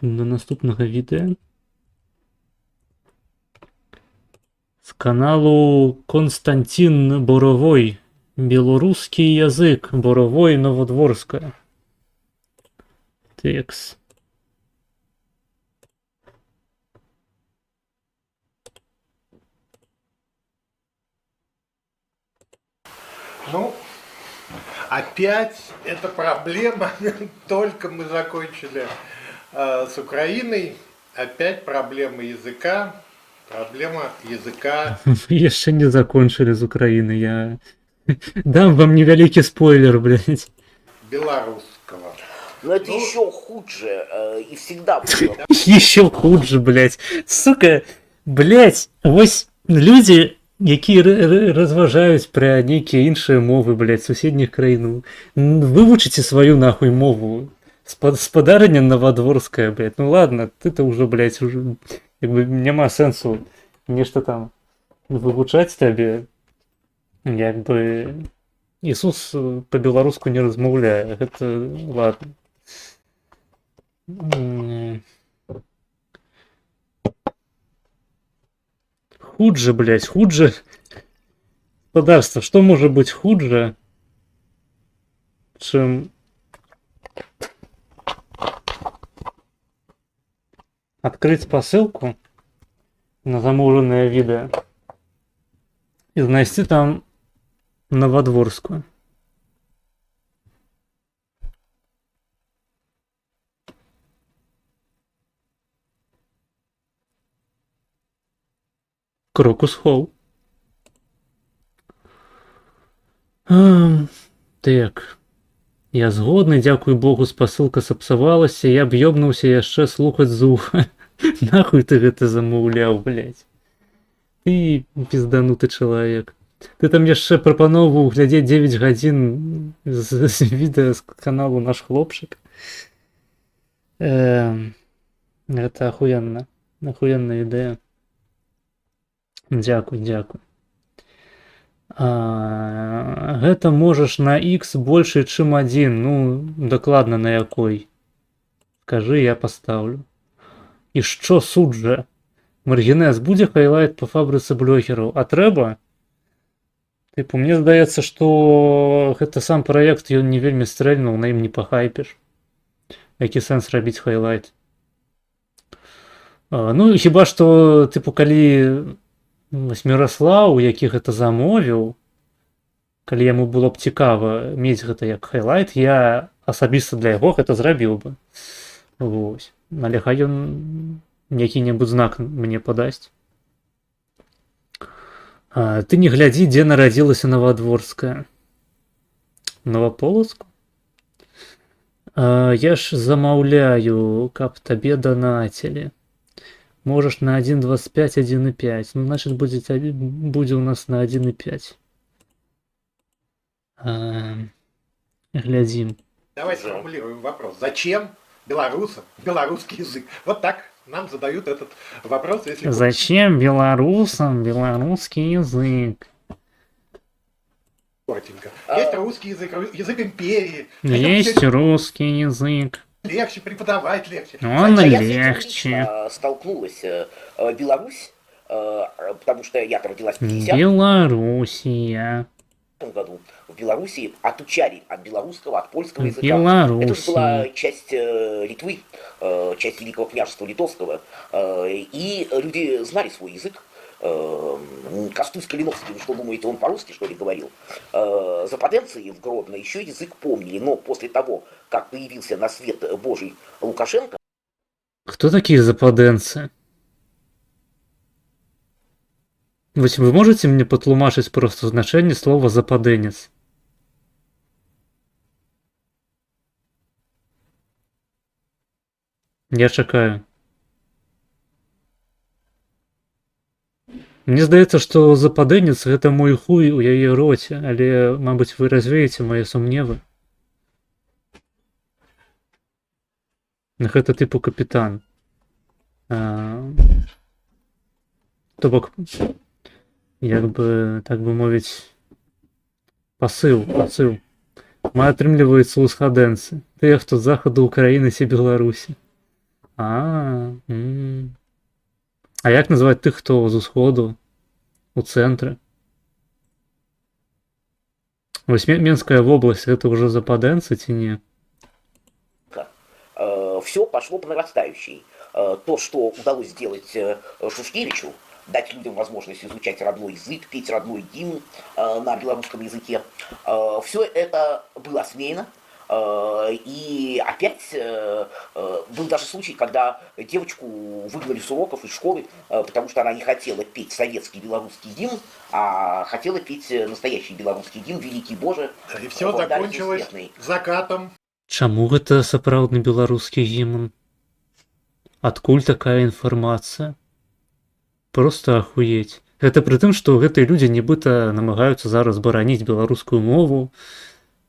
До наступного відео. З каналу Константин Боровой. Белорусский язык. Боровой Новодворская. Текст. Ну, опять эта проблема, только мы закончили с Украиной, опять проблема языка, Еще не закончили з України, я дам вам невеликий спойлер, блядь. белорусского. Но это еще хуже и всегда было. Еще хуже, блядь. Сука, блядь, ось люди, які розважають про некие іншие мови, блядь, сусідніх країн. Вивчите свою нахуй мову. Спадарня Новодворская, блядь. Ну ладно, ты-то уже, блядь, уже якби нема сенсу нешта там вивучаць табе. Якби Ісус по-беларуску не размаўляе. Гэта ладно. Хуже, блядь, хуже. Господарство, что может быть хуже, чем открыть посылку на замовленное видео и знайти там Новодворскую. Крокус Холл. Так. Я згодны, дзякуй Богу, спасылка сапсавалася, я б ёбнуўся яшчэ слухаць з уха. Нахуй ты гэта замаўляў, блядь. Ты піздануты чалавек. Ты там яшчэ прапаноўваў глядзець 9 гадзін з відэа з каналу «Наш хлопчык». Гэта ахуенна. Ахуенная ідэя. Дзякуй, дзякуй. Гэта можаш на X больше, чым 1. Ну, дакладна на якой. Скажы, я пастаўлю. І що суджа? Маргінез, будзе хайлайт по фабрыцы блогераў? А трэба? Тыпу, мне здаецца, што гэта сам праект, ён не вельмі стрэльнуў, на ім не пахайпіш. Які сэнс рабіць хайлайт? Ну, хіба што, тыпу, калі Міраслаў, які гэта замовіў, калі яму было б цікава мець гэта як хайлайт, я асабіста для яго гэта зрабіў бы. Вось. Але хай ён які-небудзь знак мне падасць. Ты не глядзі, дзе нарадзілася Новодворская. Новополоцку? Я ж замаўляю, каб табе данацілі. Можешь на 1.25, 1.5. Ну, значит, будет у нас на 1.5. Глядим. Давайте сформулируем вопрос. Зачем белорусам белорусский язык? Вот так нам задают этот вопрос. Если Зачем белорусам белорусский язык? коротенько. Есть русский язык, язык империи. Есть русский язык. Легче преподавать, легче. Он Я легче. столкнулась Беларусь, потому что я родилась в 50-м Белоруссия. году. В Беларуси отучали от белорусского, от польского языка. Белоруссия. Это же была часть Литвы, часть Великого княжества Литовского. И люди знали свой язык. Костусь Калиновский, ну что думаете, он по-русски что ли говорил? Западенцы в Гродно еще язык помнили, но после того, как появился на свет Божий Лукашенко... Кто такие западенцы? Вы можете мне патлумачыць просто значэнне слова западенец? Я чакаю. Мне здаецца, што западэнец гэта мой хуй у яе роце, але, мабыць, вы развееце мае сумневы. Гэта тыпу капітан. То бок, як бы, так бы мовіць, пасыл. Мы атрымліваецца ўсхадэнцы. Тыя, хто з захаду Украіны ці Беларусі. А як називають тих, хто з усходу, у центрі? Ось Менская область, это уже западенцы ці ні? Все пошло по нарастающей. То, что удалось сделать Шушкевичу, дать людям возможность изучать родной язык, петь родной гимн на белорусском языке, все это было осмеяно. И опять был даже случай, когда девочку выгнали с уроков из школы, потому что она не хотела петь советский белорусский гимн, а хотела петь настоящий белорусский гимн «Великий Боже». И все закончилось закатом. Чаму гэта сапраўдны беларускі гімн? Адкуль такая інфармацыя? Просто ахуець. Гэта пры тым, што гэтыя людзі нібыта намагаюцца зараз бараніць беларускую мову.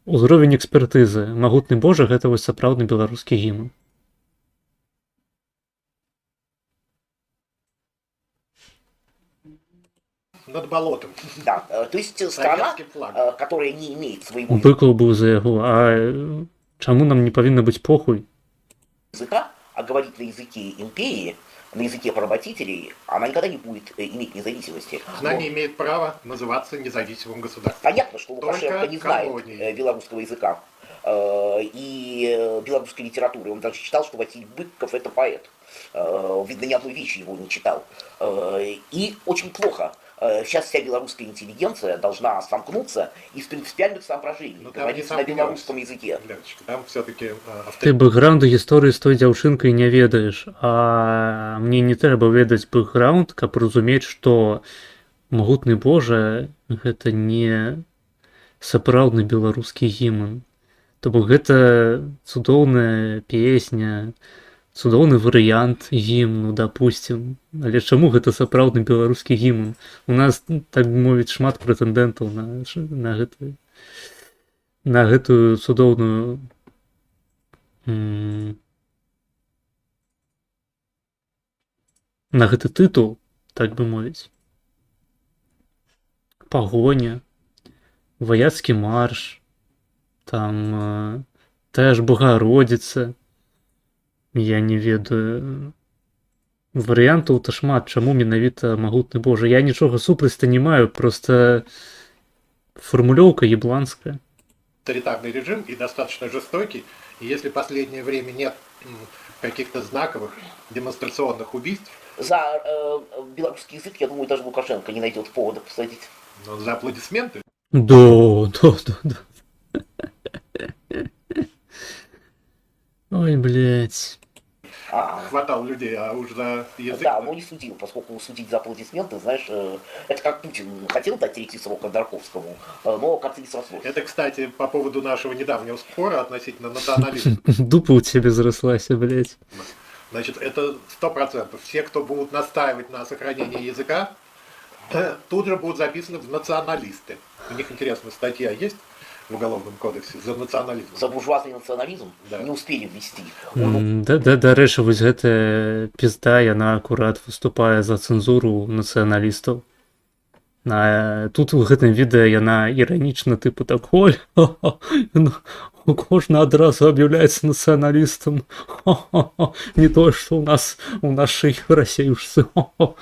Узровень экспертызы. Магутны Божа гэта вось сапраўдны беларускі гімн. Над болотом. Да, то есть страна, которая не имеет своего Быкаў быў за яго, а чаму нам не павінна быць похуй? языка, а говорить на языке империи, на языке поработителей, она никогда не будет иметь независимости. Она Но не имеет права называться независимым государством. понятно, что Лукашенко Только не знает колонии. белорусского языка и белорусской литературы. Он даже считал, что Василий Быков это поэт. Видно, ни одной вещи его не читал. И очень плохо. Сейчас вся белорусская интеллигенция должна сомкнуться из принципиальных соображений, Ну, там говорить не на сомневаюсь. белорусском языке. Лерочка, там все-таки Ты бэкграунду гісторыі з той дзяўчынкай не ведаеш, а мне не трэба ведаць бэкграунд, каб разумець, што магутны Божа гэта не сапраўдны беларускі гімн. То бок гэта цудоўная песня, цудоўны варыянт гімну, дапусцім. Але чаму гэта сапраўдны беларускі гімн? У нас, так бы мовіць, шмат прэтэндэнтаў на гэтую цудоўную на гэты тытул, так бы мовіць. Пагоня, ваяцкі марш, там тая ж Богородица, я не ведаю. Варыянтаў-то шмат, чаму менавіта магутны Божа. Я нічога супраць-то не маю, просто формулёўка ебланская. авторитарный режим и достаточно жестокий. И если в последнее время нет каких-то знаковых демонстрационных убийств, За белорусский язык, я думаю, даже Лукашенко не найдет повода посадить. но за аплодисменты, Да. Ой, блядь. хватало людей, а уж за язык... Да, но не судил, поскольку судить за аплодисменты, знаешь, это как Путин хотел дать 3 срока Ходорковскому, но как-то не срослось. Это, кстати, по поводу нашего недавнего спора относительно национализма. Дупа у тебя зарослась, блядь. Значит, это 100%. Все, кто будут настаивать на сохранении языка, тут же будут записаны в националисты. У них интересная статья есть в Уголовном кодексе за национализм. За буржуазный национализм Да. не успели ввести. Дарэчы, вось гэтая пізда, яна акурат выступае за цэнзуру нацыяналістаў. Тут у гэтым відэа яна іранічна тыпу такой, кожны адразу аб'яўляецца нацыяналістам. Не тое, што у нашай расеюшцы. У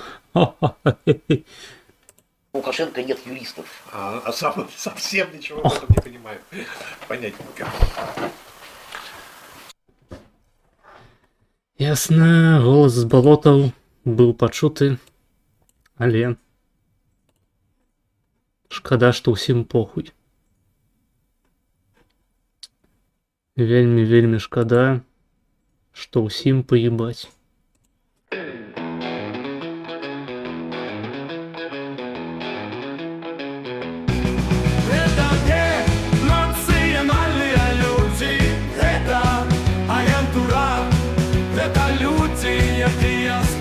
Лукашенко нет юристов. А сам совсем ничего в этом не понимаю. Понятненько. Ясна, голас з балотаў быў пачуты, але шкада, што ўсім похуй. Вельмі шкада, што ўсім паебаць. Это не национальные люди, это агентура, это люди, якія з